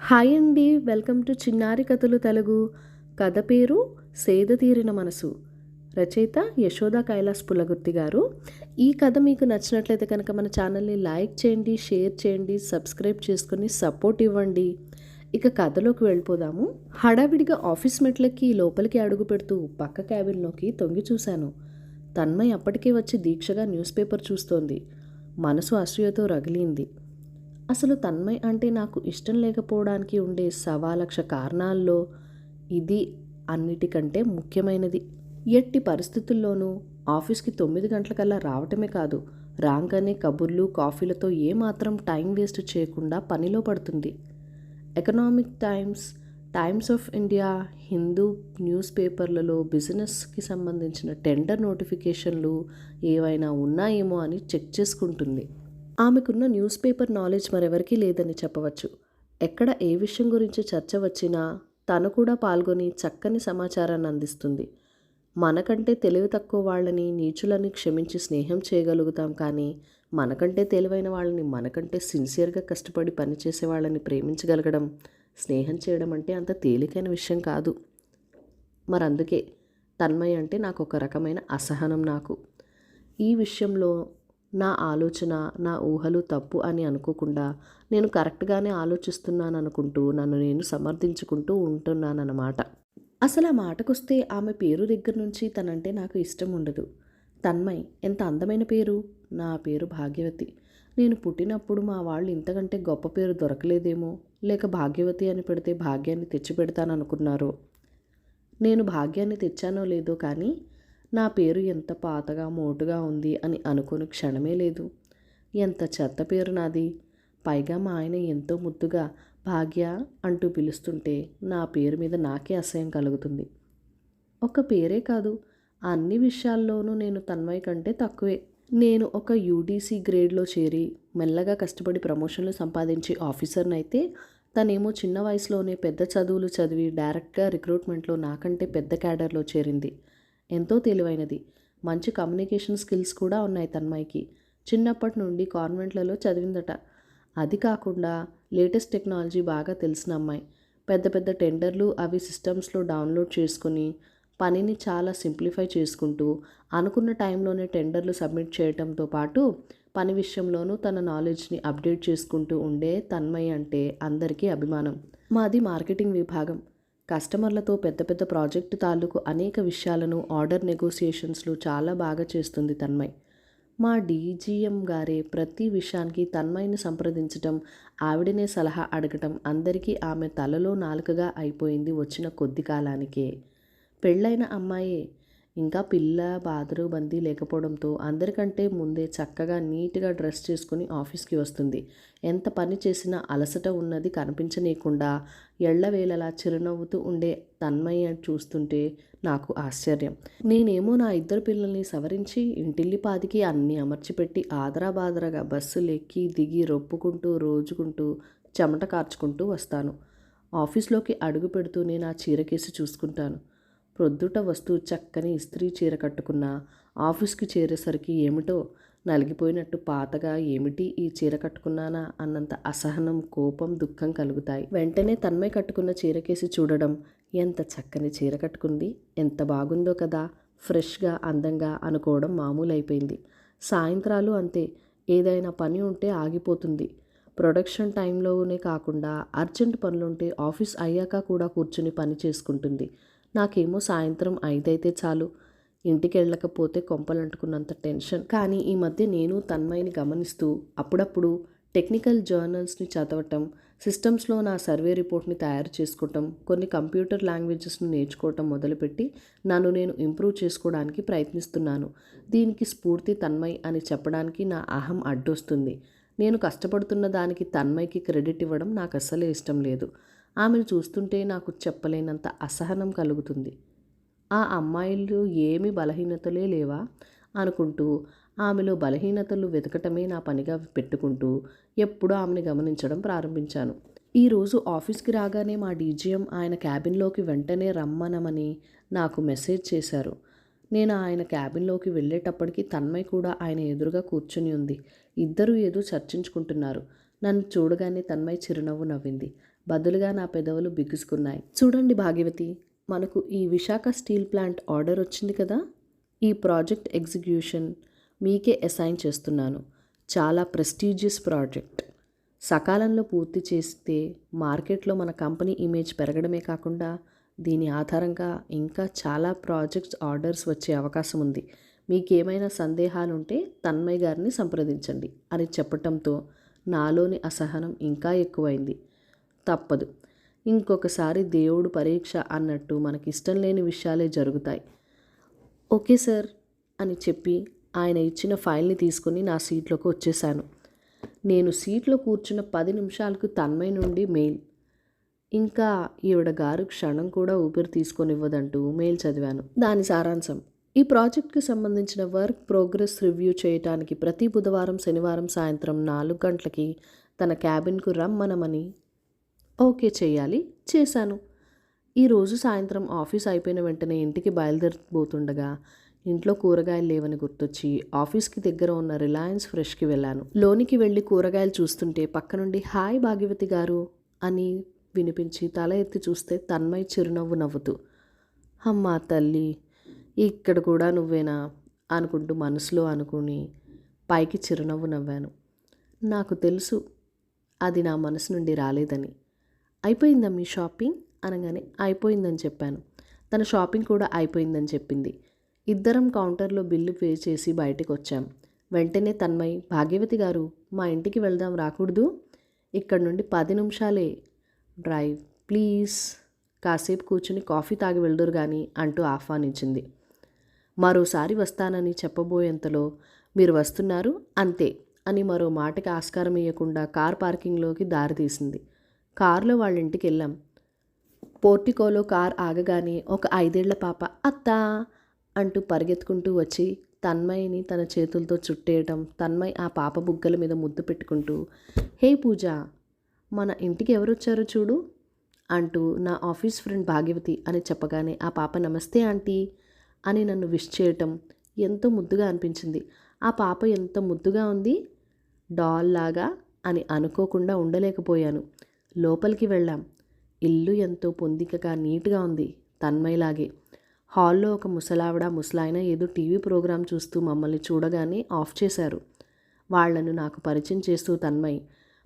Hi అండి. Welcome to చిన్నారి కథలు తెలుగు. కథ పేరు సేద తీరిన మనసు. రచయిత యశోద కైలాస్ పులగుర్తి గారు. ఈ కథ మీకు నచ్చినట్లయితే కనుక మన ఛానల్ని లైక్ చేయండి, షేర్ చేయండి, సబ్స్క్రైబ్ చేసుకొని సపోర్ట్ ఇవ్వండి. ఇక కథలోకి వెళ్ళిపోదాము. హడావిడిగా ఆఫీస్ మెట్లెక్కి లోపలికి అడుగు పెడుతూ పక్క క్యాబిన్లోకి తొంగి చూశాను. తన్మయ్ అప్పటికే వచ్చి దీక్షగా న్యూస్ పేపర్ చూస్తోంది. మనసు అసూయతో రగిలింది. అసలు తన్మయ్ అంటే నాకు ఇష్టం లేకపోవడానికి ఉండే 1,00,000 కారణాల్లో ఇది అన్నిటికంటే ముఖ్యమైనది. ఎట్టి పరిస్థితుల్లోనూ ఆఫీస్కి 9 గంటలకల్లా రావటమే కాదు, రాగానే కబుర్లు కాఫీలతో ఏమాత్రం టైం వేస్ట్ చేయకుండా పనిలో పడుతుంది. Economic times, times of India, Hindu news పేపర్లలో బిజినెస్కి సంబంధించిన టెండర్ నోటిఫికేషన్లు ఏవైనా ఉన్నాయేమో అని చెక్ చేసుకుంటుంది. ఆమెకున్న న్యూస్ పేపర్ నాలెడ్జ్ మరెవరికీ లేదని చెప్పవచ్చు. ఎక్కడ ఏ విషయం గురించి చర్చ వచ్చినా తను కూడా పాల్గొని చక్కని సమాచారాన్ని అందిస్తుంది. మనకంటే తెలివి తక్కువ వాళ్ళని, నీచులని క్షమించి స్నేహం చేయగలుగుతాం, కానీ మనకంటే తెలివైన వాళ్ళని, మనకంటే సిన్సియర్గా కష్టపడి పనిచేసే వాళ్ళని ప్రేమించగలగడం, స్నేహం చేయడం అంటే అంత తేలికైన విషయం కాదు. మరందుకే తన్మయ్ అంటే నాకు ఒక రకమైన అసహనం. నాకు ఈ విషయంలో నా ఆలోచన, నా ఊహలు తప్పు అని అనుకోకుండా నేను కరెక్ట్గానే ఆలోచిస్తున్నాను అనుకుంటూ నన్ను నేను సమర్థించుకుంటూ ఉంటున్నానన్నమాట. అసలు ఆ మాటకొస్తే ఆమె పేరు దగ్గర నుంచి తనంటే నాకు ఇష్టం ఉండదు. తన్మయ్ ఎంత అందమైన పేరు. నా పేరు భాగ్యవతి. నేను పుట్టినప్పుడు మా వాళ్ళు ఇంతకంటే గొప్ప పేరు దొరకలేదేమో, లేక భాగ్యవతి అని పెడితే భాగ్యాన్ని తెచ్చిపెడతాననుకున్నారో. నేను భాగ్యాన్ని తెచ్చానో లేదో కానీ నా పేరు ఎంత పాతగా మోటుగా ఉంది అని అనుకోని క్షణమే లేదు. ఎంత చెత్త పేరు నాది. పైగా మా ఆయన ఎంతో ముద్దుగా భాగ్య అంటూ పిలుస్తుంటే నా పేరు మీద నాకే అసహ్యం కలుగుతుంది. ఒక పేరే కాదు, అన్ని విషయాల్లోనూ నేను తన్మయ్ కంటే తక్కువే. నేను ఒక యూడీసీ గ్రేడ్లో చేరి మెల్లగా కష్టపడి ప్రమోషన్లు సంపాదించి ఆఫీసర్నైతే తనేమో చిన్న వయసులోనే పెద్ద చదువులు చదివి డైరెక్ట్గా రిక్రూట్మెంట్లో నాకంటే పెద్ద క్యాడర్లో చేరింది. ఎంతో తెలివైనది. మంచి కమ్యూనికేషన్ స్కిల్స్ కూడా ఉన్నాయి తన్మయ్కి. చిన్నప్పటి నుండి కాన్వెంట్లలో చదివిందట. అది కాకుండా లేటెస్ట్ టెక్నాలజీ బాగా తెలిసిన అమ్మాయి. పెద్ద పెద్ద టెండర్లు అవి సిస్టమ్స్లో డౌన్లోడ్ చేసుకుని పనిని చాలా సింప్లిఫై చేసుకుంటూ అనుకున్న టైంలోనే టెండర్లు సబ్మిట్ చేయడంతో పాటు పని విషయంలోనూ తన నాలెడ్జ్ని అప్డేట్ చేసుకుంటూ ఉండే తన్మయ్ అంటే అందరికీ అభిమానం. మాది మార్కెటింగ్ విభాగం. కస్టమర్లతో పెద్ద పెద్ద ప్రాజెక్టు తాలూకు అనేక విషయాలను, ఆర్డర్ నెగోసియేషన్స్లు చాలా బాగా చేస్తుంది తన్మయ్. మా డీజీఎం గారే ప్రతి విషయానికి తన్మయ్ని సంప్రదించటం, ఆవిడనే సలహా అడగటం అందరికీ ఆమె తలలో నాలుకగా అయిపోయింది వచ్చిన కొద్ది కాలానికే. పెళ్ళైన అమ్మాయే, ఇంకా పిల్ల బాదరు బందీ లేకపోవడంతో అందరికంటే ముందే చక్కగా నీట్గా డ్రెస్ చేసుకుని ఆఫీస్కి వస్తుంది. ఎంత పని చేసినా అలసట ఉన్నది కనిపించనీయకుండా ఎళ్లవేళలా చిరునవ్వుతూ ఉండే తన్మయ్య చూస్తుంటే నాకు ఆశ్చర్యం. నేనేమో నా 2 పిల్లల్ని సవరించి ఇంటిల్లిపాదికి అన్నీ అమర్చిపెట్టి ఆదరాబాదరగా బస్సులు ఎక్కి దిగి రొప్పుకుంటూ రోజుకుంటూ చెమట కార్చుకుంటూ వస్తాను. ఆఫీస్లోకి అడుగు పెడుతూనే నా చీరకేసి చూసుకుంటాను. ప్రొద్దుట వస్తూ చక్కని ఇస్త్రీ చీర కట్టుకున్నా ఆఫీస్కి చేరేసరికి ఏమిటో నలిగిపోయినట్టు పాతగా ఏమిటి ఈ చీర కట్టుకున్నానా అన్నంత అసహనం, కోపం, దుఃఖం కలుగుతాయి. వెంటనే తన్మయ్ కట్టుకున్న చీరకేసి చూడడం, ఎంత చక్కని చీర కట్టుకుంది, ఎంత బాగుందో కదా, ఫ్రెష్గా అందంగా అనుకోవడం మామూలైపోయింది. సాయంత్రాలు అంతే. ఏదైనా పని ఉంటే ఆగిపోతుంది. ప్రొడక్షన్ టైంలోనే కాకుండా అర్జెంట్ పనులుంటే ఆఫీస్ అయ్యాక కూడా కూర్చుని పని చేసుకుంటుంది. నాకేమో సాయంత్రం 5 అయితే చాలు, ఇంటికి వెళ్ళకపోతే కొంపలంటుకున్నంత టెన్షన్. కానీ ఈ మధ్య నేను తన్మయ్ని గమనిస్తూ అప్పుడప్పుడు టెక్నికల్ జర్నల్స్ని చదవటం, సిస్టమ్స్లో నా సర్వే రిపోర్ట్ని తయారు చేసుకోవటం, కొన్ని కంప్యూటర్ లాంగ్వేజెస్ను నేర్చుకోవటం మొదలుపెట్టి నన్ను నేను ఇంప్రూవ్ చేసుకోవడానికి ప్రయత్నిస్తున్నాను. దీనికి స్ఫూర్తి తన్మయ్ అని చెప్పడానికి నా అహం అడ్డొస్తుంది. నేను కష్టపడుతున్న దానికి తన్మయ్కి క్రెడిట్ ఇవ్వడం నాకు అస్సలే ఇష్టం లేదు. ఆమెను చూస్తుంటే నాకు చెప్పలేనంత అసహనం కలుగుతుంది. ఆ అమ్మాయిలు ఏమి బలహీనతలే లేవా అనుకుంటూ ఆమెలో బలహీనతలు వెతకటమే నా పనిగా పెట్టుకుంటూ ఎప్పుడూ ఆమెను గమనించడం ప్రారంభించాను. ఈరోజు ఆఫీస్కి రాగానే మా డీజీఎం ఆయన క్యాబిన్లోకి వెంటనే రమ్మనమని నాకు మెసేజ్ చేశారు. నేను ఆయన క్యాబిన్లోకి వెళ్ళేటప్పటికి తన్మయ్ కూడా ఆయన ఎదురుగా కూర్చుని ఉంది. ఇద్దరూ ఏదో చర్చించుకుంటున్నారు. నన్ను చూడగానే తన్మయ్ చిరునవ్వు నవ్వింది. బదులుగా నా పెదవులు బిగుసుకున్నాయి. చూడండి భాగ్యవతి, మనకు ఈ విశాఖ స్టీల్ ప్లాంట్ ఆర్డర్ వచ్చింది కదా. ఈ ప్రాజెక్ట్ ఎగ్జిక్యూషన్ మీకే అసైన్ చేస్తున్నాను. చాలా ప్రెస్టీజియస్ ప్రాజెక్ట్. సకాలంలో పూర్తి చేస్తే మార్కెట్లో మన కంపెనీ ఇమేజ్ పెరగడమే కాకుండా దీని ఆధారంగా ఇంకా చాలా ప్రాజెక్ట్స్ ఆర్డర్స్ వచ్చే అవకాశం ఉంది. మీకేమైనా సందేహాలుంటే తన్మయ్ గారిని సంప్రదించండి అని చెప్పటంతో నాలోని అసహనం ఇంకా ఎక్కువైంది. తప్పదు, ఇంకొకసారి దేవుడు పరీక్ష అన్నట్టు మనకిష్టం లేని విషయాలే జరుగుతాయి. ఓకే సార్ అని చెప్పి ఆయన ఇచ్చిన ఫైల్ని తీసుకుని నా సీట్లోకి వచ్చేసాను. నేను సీట్లో కూర్చున్న 10 నిమిషాలకు తన్మయ్ నుండి మెయిల్. ఇంకా ఈవిడ గారు క్షణం కూడా ఊపిరి తీసుకొనివ్వదంటూ మెయిల్ చదివాను. దాని సారాంశం: ఈ ప్రాజెక్ట్కి సంబంధించిన వర్క్ ప్రోగ్రెస్ రివ్యూ చేయటానికి ప్రతి బుధవారం శనివారం సాయంత్రం 4 గంటలకి తన క్యాబిన్కు రమ్మనమని. ఓకే చేయాలి, చేశాను. ఈరోజు సాయంత్రం ఆఫీస్ అయిపోయిన వెంటనే ఇంటికి బయలుదేరబోతుండగా ఇంట్లో కూరగాయలు లేవని గుర్తొచ్చి ఆఫీస్కి దగ్గర ఉన్న రిలయన్స్ ఫ్రెష్కి వెళ్ళాను. లోనికి వెళ్ళి కూరగాయలు చూస్తుంటే పక్క నుండి హాయ్ భాగ్యవతి గారు అని వినిపించి తల ఎత్తి చూస్తే తన్మయ్ చిరునవ్వు నవ్వుతూ, అమ్మా తల్లి, ఇక్కడ కూడా నువ్వేనా అనుకుంటూ మనసులో అనుకుని పైకి చిరునవ్వు నవ్వాను. నాకు తెలుసు అది నా మనసు నుండి రాలేదని. అయిపోయిందా మీ షాపింగ్ అనగానే అయిపోయిందని చెప్పాను. తన షాపింగ్ కూడా అయిపోయిందని చెప్పింది. ఇద్దరం కౌంటర్లో బిల్లు పే చేసి బయటకు వచ్చాం. వెంటనే తన్మయ్, భాగ్యవతి గారు, మా ఇంటికి వెళ్దాం రాకూడదు? ఇక్కడ నుండి 10 నిమిషాలే డ్రైవ్, ప్లీజ్ కాసేపు కూర్చుని కాఫీ తాగి వెళ్దురు కానీ అంటూ ఆహ్వానించింది. మరోసారి వస్తానని చెప్పబోయేంతలో మీరు వస్తున్నారు అంతే అని మరో మాటకి ఆస్కారం ఇవ్వకుండా కార్ పార్కింగ్లోకి దారి తీసింది. కారులో వాళ్ళ ఇంటికి వెళ్ళాం. పోర్టికోలో కార్ ఆగగానే ఒక 5 ఏళ్ల పాప అత్తా అంటూ పరిగెత్తుకుంటూ వచ్చి తన్మయ్ని తన చేతులతో చుట్టేయటం, తన్మయ్ ఆ పాప బుగ్గల మీద ముద్దు పెట్టుకుంటూ, హే పూజ, మన ఇంటికి ఎవరొచ్చారో చూడు అంటూ నా ఆఫీస్ ఫ్రెండ్ భాగ్యవతి అని చెప్పగానే ఆ పాప నమస్తే ఆంటీ అని నన్ను విష్ చేయటం ఎంతో ముద్దుగా అనిపించింది. ఆ పాప ఎంత ముద్దుగా ఉంది, డాల్ లాగా అని అనుకోకుండా ఉండలేకపోయాను. లోపలికి వెళ్ళాం. ఇల్లు ఎంతో పొందికగా నీట్గా ఉంది, తన్మయ్లాగే. హాల్లో ఒక ముసలావిడ ముసలాయన ఏదో టీవీ ప్రోగ్రాం చూస్తూ మమ్మల్ని చూడగానే ఆఫ్ చేశారు. వాళ్లను నాకు పరిచయం చేస్తూ తన్మయ్,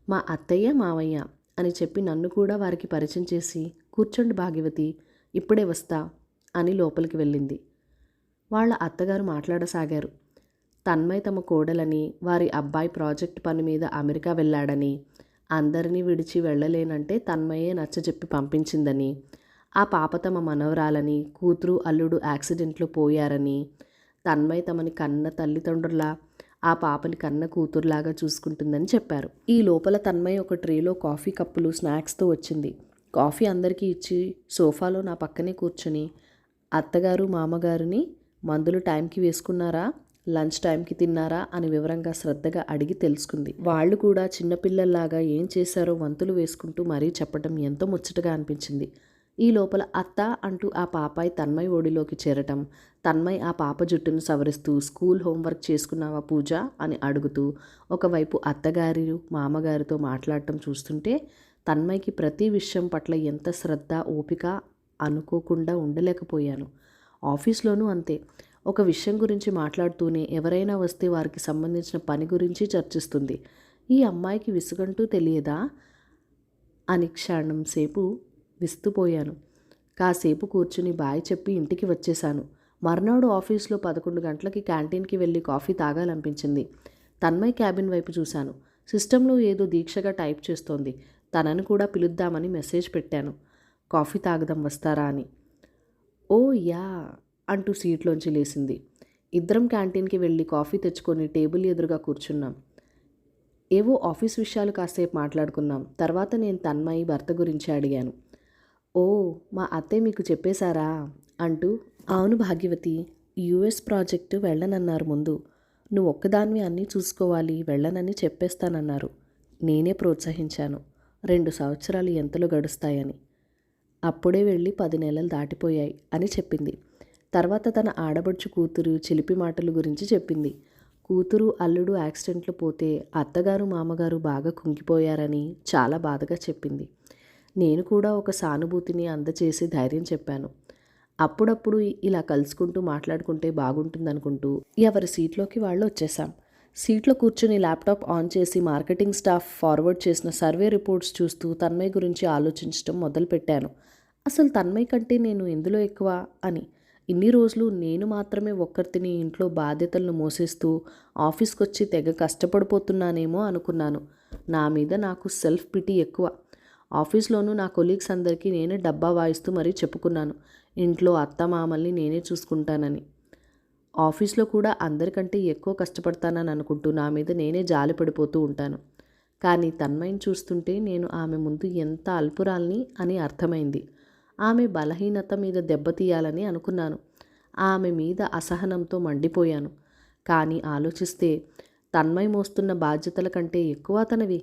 మా అత్తయ్య మావయ్య అని చెప్పి నన్ను కూడా వారికి పరిచయం చేసి కూర్చోండి భాగ్యవతి, ఇప్పుడే వస్తా అని లోపలికి వెళ్ళింది. వాళ్ళ అత్తగారు మాట్లాడసాగారు. తన్మయ్ తమ కోడలని, వారి అబ్బాయి ప్రాజెక్ట్ పని మీద అమెరికా వెళ్ళాడని, అందరినీ విడిచి వెళ్ళలేనంటే తన్మయే నచ్చజెప్పి పంపించిందని, ఆ పాప తమ మనవరాలని, కూతురు అల్లుడు యాక్సిడెంట్లో పోయారని, తన్మయ్ తమని కన్న తల్లిదండ్రులా ఆ పాపని కన్న కూతురులాగా చూసుకుంటుందని చెప్పారు. ఈ లోపల తన్మయ్ ఒక ట్రేలో కాఫీ కప్పులు స్నాక్స్తో వచ్చింది. కాఫీ అందరికీ ఇచ్చి సోఫాలో నా పక్కనే కూర్చొని, అత్తగారు మామగారిని మందులు టైంకి వేసుకున్నారా, లంచ్ టైంకి తిన్నారా అని వివరంగా శ్రద్ధగా అడిగి తెలుసుకుంది. వాళ్ళు కూడా చిన్నపిల్లల్లాగా ఏం చేశారో వంతులు వేసుకుంటూ మరీ చెప్పడం ఎంతో ముచ్చటగా అనిపించింది. ఈ లోపల అత్త అంటూ ఆ పాపాయి తన్మయ్ ఒడిలోకి చేరటం, తన్మయ్ ఆ పాప జుట్టును సవరిస్తూ స్కూల్ హోంవర్క్ చేసుకున్నావా పూజ అని అడుగుతూ ఒకవైపు అత్తగారి మామగారితో మాట్లాడటం చూస్తుంటే తన్మయ్కి ప్రతి విషయం పట్ల ఎంత శ్రద్ధ ఓపిక అనుకోకుండా ఉండలేకపోయాను. ఆఫీస్లోనూ అంతే. ఒక విషయం గురించి మాట్లాడుతూనే ఎవరైనా వస్తే వారికి సంబంధించిన పని గురించి చర్చిస్తుంది. ఈ అమ్మాయికి విసుగంటూ తెలియదా అని క్షణం సేపు విస్తుపోయాను. కాసేపు కూర్చుని బాయ్ చెప్పి ఇంటికి వచ్చేశాను. మర్నాడు ఆఫీస్లో 11 గంటలకి క్యాంటీన్కి వెళ్ళి కాఫీ తాగాలనిపించింది. తన్మయ్ క్యాబిన్ వైపు చూశాను. సిస్టంలో ఏదో దీక్షగా టైప్ చేస్తోంది. తనను కూడా పిలుద్దామని మెసేజ్ పెట్టాను, కాఫీ తాగదాం వస్తారా అని. ఓ యా అంటూ సీట్లోంచి లేచింది. ఇద్దరం క్యాంటీన్కి వెళ్ళి కాఫీ తెచ్చుకొని టేబుల్ ఎదురుగా కూర్చున్నాం. ఏవో ఆఫీస్ విషయాలు కాసేపు మాట్లాడుకున్నాం. తర్వాత నేను తన్మయ్ భర్త గురించి అడిగాను. ఓ, మా అత్తయ్య మీకు చెప్పేశారా అంటూ, అవును భాగ్యవతి, యుఎస్ ప్రాజెక్టు వెళ్ళనన్నారు. ముందు నువ్వు ఒక్కదానివి అన్నీ చూసుకోవాలి, వెళ్ళనని చెప్పేస్తానన్నారు. నేనే ప్రోత్సహించాను. 2 సంవత్సరాలు ఎంతలో గడుస్తాయని. అప్పుడే వెళ్ళి 10 నెలలు దాటిపోయాయి అని చెప్పింది. తర్వాత తన ఆడబడుచు కూతురు చిలిపి మాటలు గురించి చెప్పింది. కూతురు అల్లుడు యాక్సిడెంట్లో పోతే అత్తగారు మామగారు బాగా కుంగిపోయారని చాలా బాధగా చెప్పింది. నేను కూడా ఒక సానుభూతిని అందచేసి ధైర్యం చెప్పాను. అప్పుడప్పుడు ఇలా కలుసుకుంటూ మాట్లాడుకుంటే బాగుంటుందనుకుంటూ ఎవరి సీట్లోకి వాళ్ళు వచ్చేసాం. సీట్లో కూర్చుని ల్యాప్టాప్ ఆన్ చేసి మార్కెటింగ్ స్టాఫ్ ఫార్వర్డ్ చేసిన సర్వే రిపోర్ట్స్ చూస్తూ తన్మయ్ గురించి ఆలోచించడం మొదలుపెట్టాను. అసలు తన్మయ్ కంటే నేను ఎందులో ఎక్కువ అని. ఇన్ని రోజులు నేను మాత్రమే ఒక్కరితిని ఇంట్లో బాధ్యతలను మోసేస్తూ ఆఫీస్కొచ్చి తెగ కష్టపడిపోతున్నానేమో అనుకున్నాను. నా మీద నాకు సెల్ఫ్ పిటీ ఎక్కువ. ఆఫీస్లోనూ నా కొలీగ్స్ అందరికీ నేనే డబ్బా వాయిస్తూ మరీ చెప్పుకున్నాను, ఇంట్లో అత్తమామల్ని నేనే చూసుకుంటానని. ఆఫీస్లో కూడా అందరికంటే ఎక్కువ కష్టపడతానని అనుకుంటూ నా మీద నేనే జాలి పడిపోతూ ఉంటాను. కానీ తన్మయ్ని చూస్తుంటే నేను ఆమె ముందు ఎంత అల్పురాల్ని అని అర్థమైంది. ఆమె బలహీనత మీద దెబ్బతీయాలని అనుకున్నాను. ఆమె మీద అసహనంతో మండిపోయాను. కానీ ఆలోచిస్తే తన్మయ్ మోస్తున్న బాధ్యతల కంటే ఎక్కువ తనవి.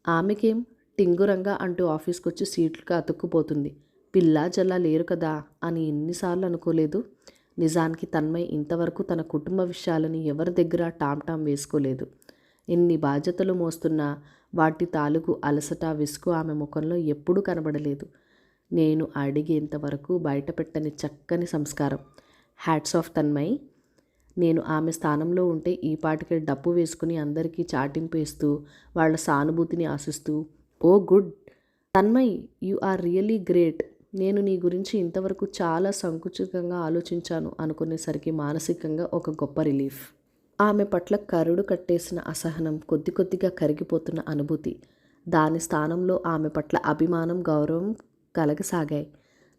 ఆమెకేం టింగురంగా అంటూ ఆఫీస్కొచ్చి సీట్లుగా అతుక్కుపోతుంది. పిల్లా జల్లా లేరు కదా అని ఎన్నిసార్లు అనుకోలేదు. నిజానికి తన్మయ్ ఇంతవరకు తన కుటుంబ విషయాలని ఎవరి దగ్గర టామ్ వేసుకోలేదు. ఎన్ని బాధ్యతలు మోస్తున్నా వాటి తాలూకు అలసట విసుగు ఆమె ముఖంలో ఎప్పుడూ కనబడలేదు. నేను అడిగేంతవరకు బయటపెట్టని చక్కని సంస్కారం. Hats off Tanmay. నేను ఆమె స్థానంలో ఉంటే ఈ పాటికే డప్పు వేసుకుని అందరికీ చాటింపు ఇస్తూ వాళ్ళ సానుభూతిని ఆశిస్తూ, oh good Tanmay, you are really great, నేను నీ గురించి ఇంతవరకు చాలా సంకుచితంగా ఆలోచించాను అనుకునేసరికి మానసికంగా ఒక గొప్ప రిలీఫ్. ఆమె పట్ల కరుడు కట్టేసిన అసహనం కొద్ది కొద్దిగా కరిగిపోతున్న అనుభూతి. దాని స్థానంలో ఆమె పట్ల అభిమానం, గౌరవం కలగసాగాయి.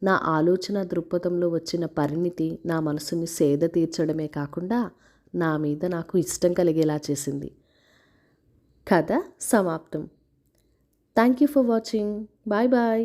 నా ఆలోచన దృక్పథంలో వచ్చిన పరిణితి నా మనసుని సేద తీర్చడమే కాకుండా నా మీద నాకు ఇష్టం కలిగేలా చేసింది. కథ సమాప్తం. Thank you for watching. Bye bye.